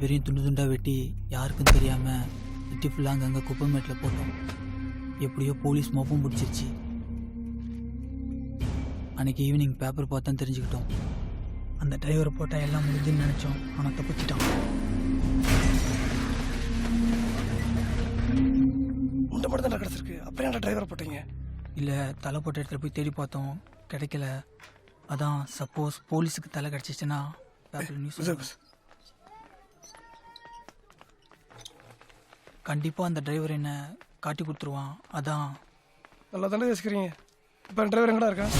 பேரையும் துண்டு துண்டாக வெட்டி யாருக்கும் தெரியாமல் சிட்டி ஃபுல்லாக அங்கங்கே குப்பை மேட்டில் போட்டோம். எப்படியோ போலீஸ் மோப்பம் பிடிச்சிருச்சு. அன்றைக்கி ஈவினிங் பேப்பர் பார்த்தா தெரிஞ்சுக்கிட்டோம். அந்த டிரைவரை போட்டால் எல்லாம் முடிஞ்சுன்னு நினச்சோம். ஆனால் தப்பிச்சிட்டான். முண்டை மட்டும் தான் கிடச்சிருக்கு. அப்புறம் ஏன்டா டிரைவரை போட்டீங்க? இல்லை, தலை போட்ட இடத்துல போய் தேடி பார்த்தோம், கிடைக்கல. அதான் சப்போஸ் போலீஸுக்கு தலை கிடச்சிச்சுன்னா பேப்பரில் நியூஸ். கண்டிப்பாக அந்த டிரைவர் என்ன காட்டி கொடுத்துருவான். அதான். நல்லா தானே யோசிக்கிறீங்க. இப்போ டிரைவர் எங்கடா இருக்கா?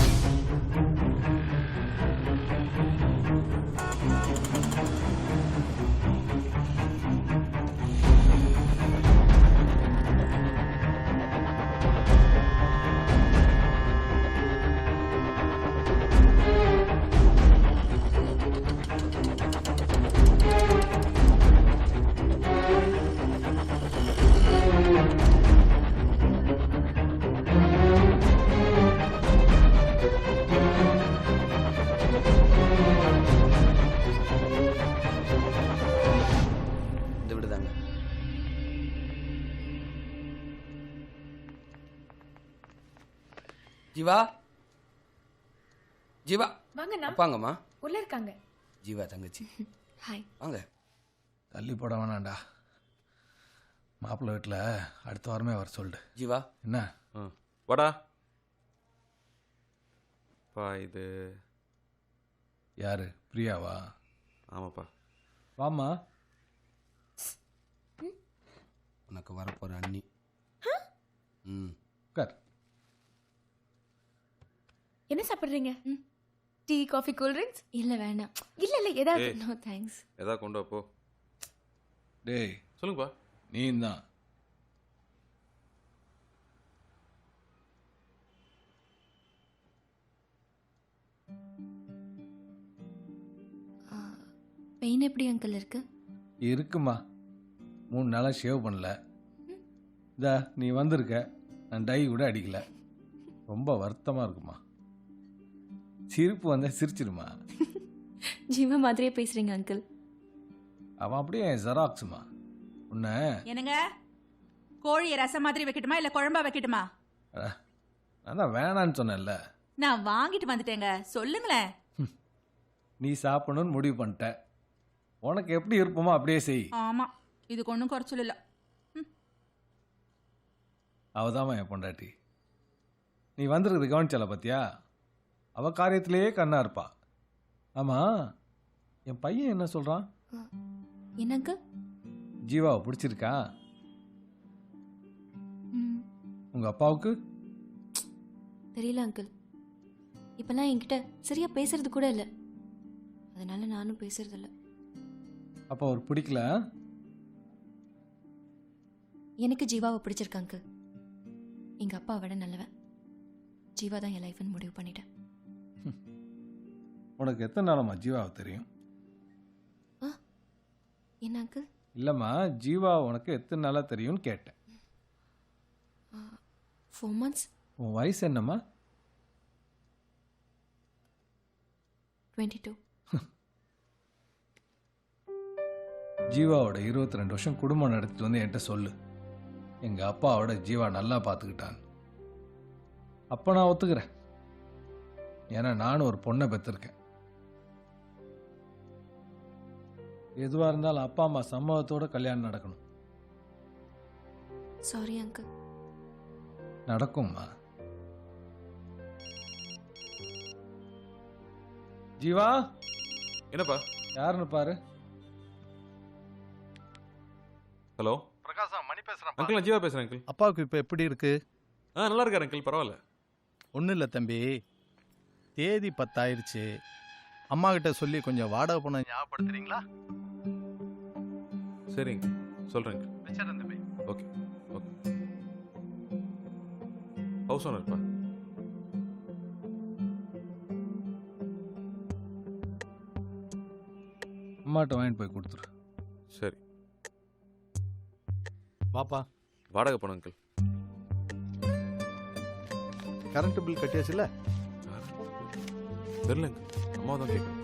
ஜீவா, ஜீவா வாங்கண்ணா. அப்பாங்கம்மா உள்ள இருக்காங்க. ஜீவா தங்கச்சி. ஹாய். வாங்க. தள்ளி போட வேணாண்டா. மாப்பிள்ளை வீட்டில் அடுத்த வாரமே வர சொல்லிட்டு. ஜீவா என்ன? வாடா பா. இது யாரு? பிரியாவா? ஆமாப்பா. வாமா. உனக்கு வரப்போற அண்ணி. உட்கார். என்ன சாப்பிடுறீங்க? Tea, coffee, cool drinks? இல்ல வேணாம். இல்ல இல்ல ஏதாவது. ஏய். No thanks. எதா கொண்டு வா போ. டேய் சொல்லுங்கப்பா. நீ தான். பெயின் எப்படி அங்கிள் இருக்கு? இருக்குமா. 3 நாளாக ஷேவ் பண்ணல. இதா நீ வந்திருக்க, நான் டை கூட அடிக்கல. ரொம்ப வருத்தமாக இருக்குமா. சிரிப்பு வந்தால் சிரிச்சிருமா. ஜீவா மாதிரியே பேசுறீங்க அங்கிள். அவன் அப்படியே ஜெராக்ஸுமா. உன்னை என்னங்க, கோழியை ரசம் மாதிரி வைக்கட்டுமா இல்ல குழம்பா வைக்கட்டுமா? நான் தான் வேணான்னு சொன்னேன்ல. நான் வாங்கிட்டு வந்துட்டேங்க, சொல்லுங்களேன். நீ சாப்பிடணும்னு முடிவு பண்ணிட்ட. உனக்கு எப்படி இருப்போமோ அப்படியே செய். ஆமா, இதுக்கு ஒன்றும் குறைச்சல் இல்லை. அவதாம்மா என் பொண்டாட்டி. நீ வந்துருக்குது கவனிச்சால பார்த்தியா? அவ காரியத்திலேயே கண்ணா இருப்பா. ஆமா, என் பையன் என்ன சொல்றான்? என்னங்க? ஜீவாவை பிடிச்சிருக்கா? உங்க அப்பாவுக்கு தெரியல அங்கிள். இப்பெல்லாம் என்கிட்ட சரியா பேசுறது கூட இல்லை. அதனால நானும் பேசுறது இல்லை. அப்போ அவர் பிடிக்கல? எனக்கு ஜீவாவை பிடிச்சிருக்கு அங்கிள். எங்க அப்பா விட நல்லவன். ஜீவா தான் என் லைஃப்னு முடிவு பண்ணிட்டேன். உனக்கு எத்தனை நாளம்மா ஜீவாவை தெரியும்? என்ன அங்கிள்? இல்லம்மா, ஜீவா உனக்கு எத்தனை நாளா தெரியும்னு கேட்டேன். 4 months. உன் வயசு என்னம்மா? 22. ஜீவாவோட 22 வருஷம் குடும்பம் நடத்திட்டு வந்து என்கிட்ட சொல்லு, எங்க அப்பாவோட ஜீவா நல்லா பார்த்துக்கிட்டான். அப்ப நான் ஒத்துக்கிறேன். ஏன்னா நானும் ஒரு பொண்ணை பெற்றிருக்கேன். எதுவா இருந்தாலும் அப்பா அம்மா சம்மதத்தோட கல்யாணம் நடக்கணும். Sorry uncle. நடக்கும்மா. ஜீவா என்னப்பா? யாருன்னு பாரு. ஹலோ பிரகாசா, மணி பேசுறேன். அங்கிள், நான் ஜீவா பேசுறேன் அங்கிள். அப்பாவுக்கு இப்போ எப்படி இருக்கு? நல்லா இருக்காரு அங்கிள், பரவாயில்ல. ஒன்றும் இல்லை தம்பி, தேதி 10 ஆயிடுச்சு. அம்மா கிட்ட சொல்லி கொஞ்சம் வாடகை பணம் ஞாபகப்படுத்துறீங்களா? சரிங்க, சொல்றேங்க. வச்சிடறேன் தம்பி. Okay okay. ஹவுஸ் ஓனர்ப்பா. அம்மாட்ட வாங்கிட்டு போய் கொடுத்துரு. சரி. வாப்பா. வாடகை பணம் அங்கிள். Current bill கட்டியாச்சுல்ல? தெரியல அங்கிள், அம்மா தான் கேட்குறேன்.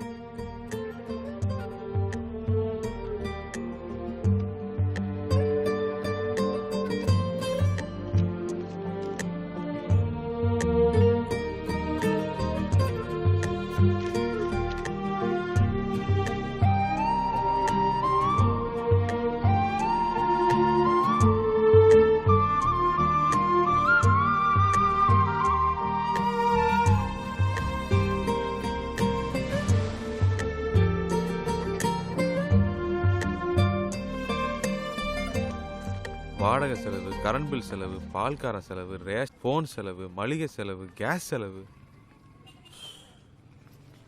வாடகை செலவு, கரண்ட் பில் செலவு, பால்கார செலவு, ஃபோன் செலவு, மளிகை செலவு, கேஸ் செலவு.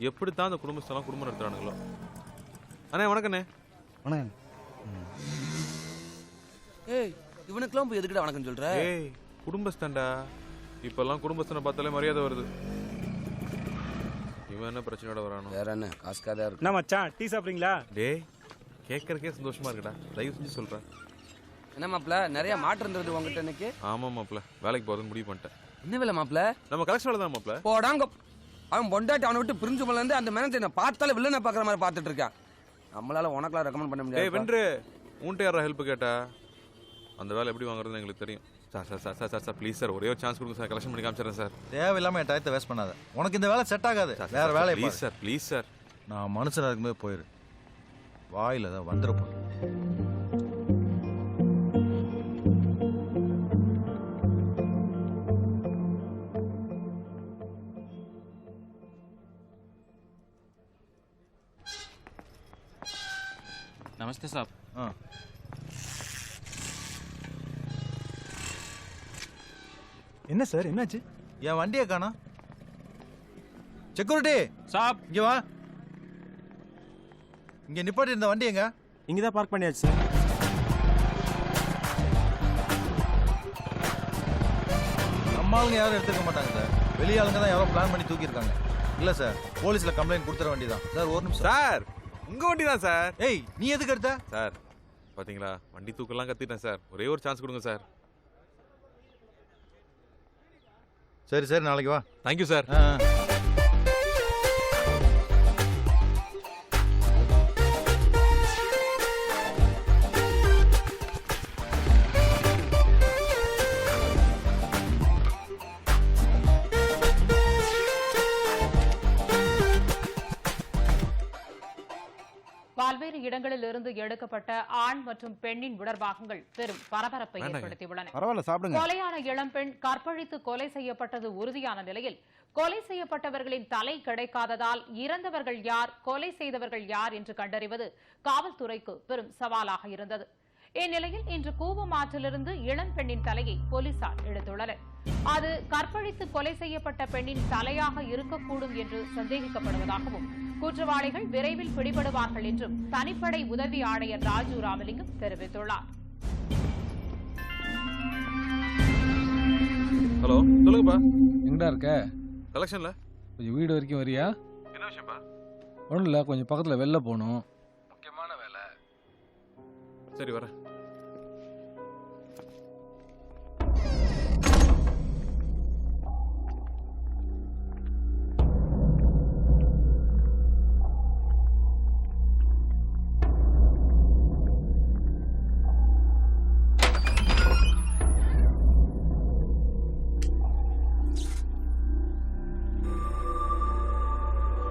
எப்படித்தான் அந்த குடும்பத்தெல்லாம் குடும்பம் நடத்துறானுங்களோ. அண்ணே வணக்கண்ணே. வணக்கம். ஏய் இவனுக்குலாம் போய் எதுக்குடா வணக்கம் சொல்ற? ஏய் குடும்பஸ்தான்டா. இப்பெல்லாம் குடும்பஸ்தனை பார்த்தாலே மரியாதை வருது. இவன் என்ன பிரச்சனையோட வரானோ? வேற என்ன காசுக்காதா இருக்கு. என்ன மச்சான் டீ சாப்பிட்றீங்களா? டேய் கேட்கறக்கே சந்தோஷமா இருக்குடா. தயவு செஞ்சு சொல்கிறேன். என்ன மாப்பிள நிறைய மாற்றம் இருந்தது உங்ககிட்ட இன்னைக்கு? ஆமாம் மாப்பிள்ள, வேலைக்கு போகிறதுன்னு முடிவு பண்ணிட்டேன். என்ன வேலை மாப்பிள? நம்ம கலெக்ஷன் வேலை தான் மாப்பிள்ள. போடாங்க. அவன் பொண்டாட்டி அவனை விட்டு பிரிஞ்சு போலேருந்து அந்த மேனேஜர் என்ன பார்த்தாலே வில்லனை பார்க்குற மாதிரி பார்த்துட்டு இருக்கான். நம்மளால உனக்கெல்லாம் ரெக்கமெண்ட் பண்ண டேய் முடியாது. வென்று உன்ட்ட யாரா ஹெல்ப் கேட்டா? அந்த வேலை எப்படி வாங்குறதுன்னு எங்களுக்கு தெரியும். Sir sir sir sir sir sir please sir, ஒரே ஒரு சான்ஸ் கொடுங்க சார். கலெக்ஷன் பண்ணி காமிச்சிடுறேன் சார். தேவையில்லாம என் டயத்தை வேஸ்ட் பண்ணாத. உனக்கு இந்த வேலை செட் ஆகாது. வேற வேலை ப்ளீஸ் சார், ப்ளீஸ் சார். நான் மனுஷனா இருக்கும்போது போயிரு. வாயில தான் வந்துருப்போம். नमस्ते साहब. என்ன சார் என்னாச்சு? என் வண்டியை காணோம். செக்யூரிட்டி साहब இங்க வா. இங்க நிப்பாட்டி இருந்த வண்டி எங்க? இங்க தான் பார்க் பண்ணியாச்சு சார். நம்ம ஆளுங்க யாரும் எடுத்துக்க மாட்டாங்க சார். வெளிய ஆளுங்க தான் யாரோ பிளான் பண்ணி தூக்கி இருக்காங்க. இல்ல சார், போலீஸ்ல கம்ப்ளைண்ட் கொடுத்துற வண்டி தான் சார். ஒரு நிமிஷம் சார், உங்க வண்டி தான் சார். ஏய் நீ எதுக்கு எடுத்த? சார் பாத்தீங்களா, வண்டி தூக்கெல்லாம் கத்திட்டேன் சார். ஒரே ஒரு சான்ஸ் கொடுங்க சார். சரி சரி நாளைக்கு வா. Thank you sir. பல்வேறு இடங்களில் இருந்து எடுக்கப்பட்ட ஆண் மற்றும் பெண்ணின் உடற்பாகங்கள் பெரும் பரபரப்பை ஏற்படுத்தியுள்ளன. பரவாயில்ல சாப்பிடுங்க. கொலையான இளம்பெண் கற்பழித்து கொலை செய்யப்பட்டது உறுதியான நிலையில் கொலை செய்யப்பட்டவர்களின் தலை கிடைக்காததால் இறந்தவர்கள் யார், கொலை செய்தவர்கள் யார் என்று கண்டறிவது காவல்துறைக்கு பெரும் சவாலாக இருந்தது. இந்நிலையில் இன்று கூவமாற்றிலிருந்து இளம்பெண்ணின் தலையை போலீசார் எடுத்துள்ளனர். அது கற்பழித்து கொலை செய்யப்பட்ட பெண்ணின் தலையாக இருக்கக்கூடும் என்று சந்தேகிக்கப்படுவதாகவும் குற்றவாளிகள் விரைவில் பிடிபடுவார்கள் என்றும் தனிப்படை உதவி ஆணையர் ராஜு ராமலிங்கம் தெரிவித்துள்ளார். ஹலோ சொல்லுங்கப்பா. எங்கடா இருக்க? கலெக்ஷன்ல கொஞ்சம் வீடு வரைக்கும் வரியா? என்ன விஷயம்ப்பா? ஒன்றும் இல்லை, கொஞ்சம் பக்கத்தில் வெளில போகணும். முக்கியமான வேலை. சரி வரேன்.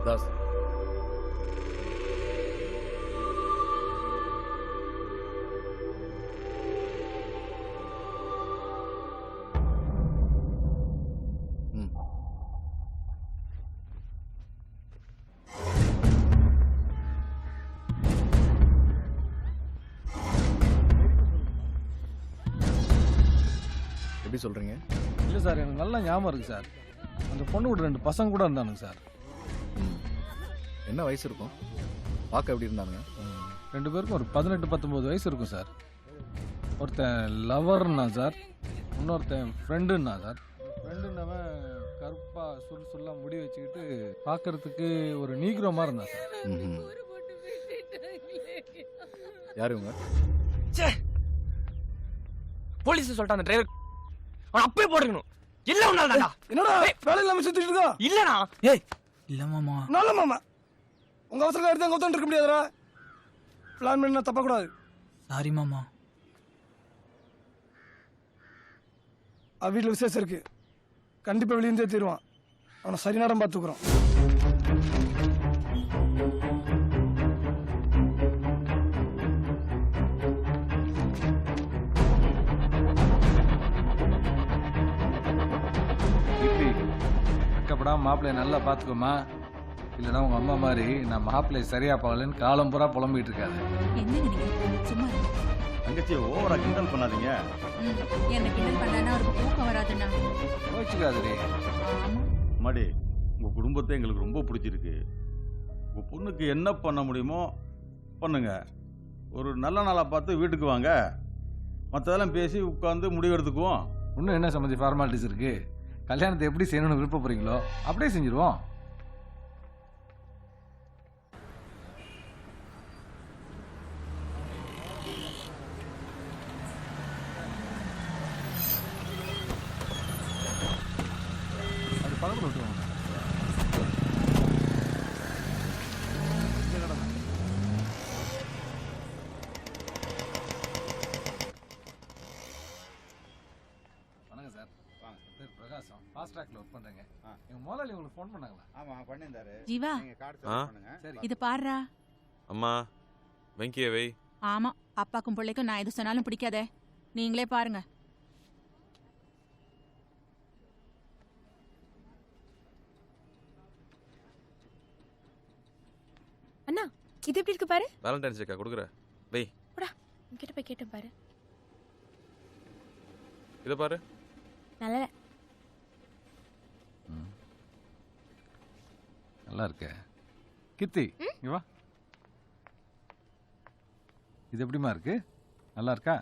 தாஸ் எப்படி சொல்றீங்க? இல்லை சார், எனக்கு நல்லா ஞாபகம் இருக்குது சார். அந்த பொண்ணு கூட 2 பசங்க கூட இருந்தானுங்க சார். என்ன வயசு இருக்கும்? பார்க்க எப்படி இருந்தானுங்க? 2 பேருக்கும் ஒரு 18-19 வயசு இருக்கும் சார். ஒருத்தன் லவர்னா சார், இன்னொருத்தன் ஃப்ரெண்டுன்னா சார். ஃப்ரெண்டுன்னவன் கருப்பாக சுல்லாக முடி வச்சுக்கிட்டு பார்க்கறதுக்கு ஒரு நீக்ரோ மாதிரி இருந்தான் சார். யாரு இவங்க? போலீஸ் சொல்லிட்டான் அந்த டிரைவர். அவன் அப்பவே போட்டுக்கணும். இல்ல உன்னாலடா. என்னடா வேலை இல்லாம சுத்திட்டு இருக்கா? இல்லடா. ஏய் இல்லை மாமா. நல்ல மாமா, உங்க அவசரம் எடுத்து அங்க உட்காந்து இருக்க முடியாதுடா. பிளான் பண்ணா தப்ப கூடாது. சாரி மாமா. வீட்டில் விசேஷம் இருக்கு, கண்டிப்பா வெளியிருந்தே தீருவான். அவனை சரி நேரம் பார்த்துக்கிறோம். வெக்கப்படாம மாப்பிள்ளைய நல்லா பார்த்துக்கோமா. இல்லைன்னா உங்கள் அம்மா மாதிரி நான் மாப்பிள்ளைய சரியாக பார்க்கலன்னு காலம் பூரா புலம்பிகிட்டு இருக்காது. என்ன நினைக்கிறீங்க? சும்மா தங்கச்சி தங்கச்சியை ஓவரா கிண்டல் பண்ணாதீங்க. என்ன கிண்டல் பண்ணானா அவருக்கு தூக்கம் வராதுண்ணா. யோசிச்சுக்காதடி. ஆமா. மாடி, உங்க குடும்பத்தை எங்களுக்கு ரொம்ப பிடிச்சிருக்கு. உங்க பொண்ணுக்கு என்ன பண்ண முடியுமோ பண்ணுங்க. ஒரு நல்ல நாளா பார்த்து வீட்டுக்கு வாங்க. மற்றதெல்லாம் பேசி உட்காந்து முடிவெடுத்துக்குவோம். இன்னும் என்ன சம்மந்தி ஃபார்மாலிட்டிஸ் இருக்கு? கல்யாணத்தை எப்படி செய்யணும்னு விருப்பப்படுறீங்களோ அப்படியே செஞ்சிருவோம். அது பக்கத்தில் விட்டுருவோம். வணக்கம் சார். வாங்க. பேர் பிரகாசம். ஃபாஸ்ட் ட்ராக்ல ஒர்க் பண்றேங்க. எங்க முதலாளி உங்களுக்கு ஃபோன் பண்ணாங்களா? ஆமா, பண்ணியிருந்தாரு. ஜீவா, நீங்க கார்டு செலக்ட் பண்ணுங்க. சரி. இது பாருடா. அம்மா வெங்கிய வை. ஆமா, அப்பாக்கும் பிள்ளைக்கும் நான் எது சொன்னாலும் பிடிக்காதே. நீங்களே பாருங்க. அண்ணா இது எப்படி இருக்கு பாரு. வேலண்டைன்ஸ் டேக்கா கொடுக்குற வை. உன்கிட்ட போய் கேட்டேன் பாரு. இதை பாரு. நல்ல நல்லா இருக்க. கீர்த்தி இங்க வா. இது எப்படிமா இருக்கு? நல்லா இருக்கா?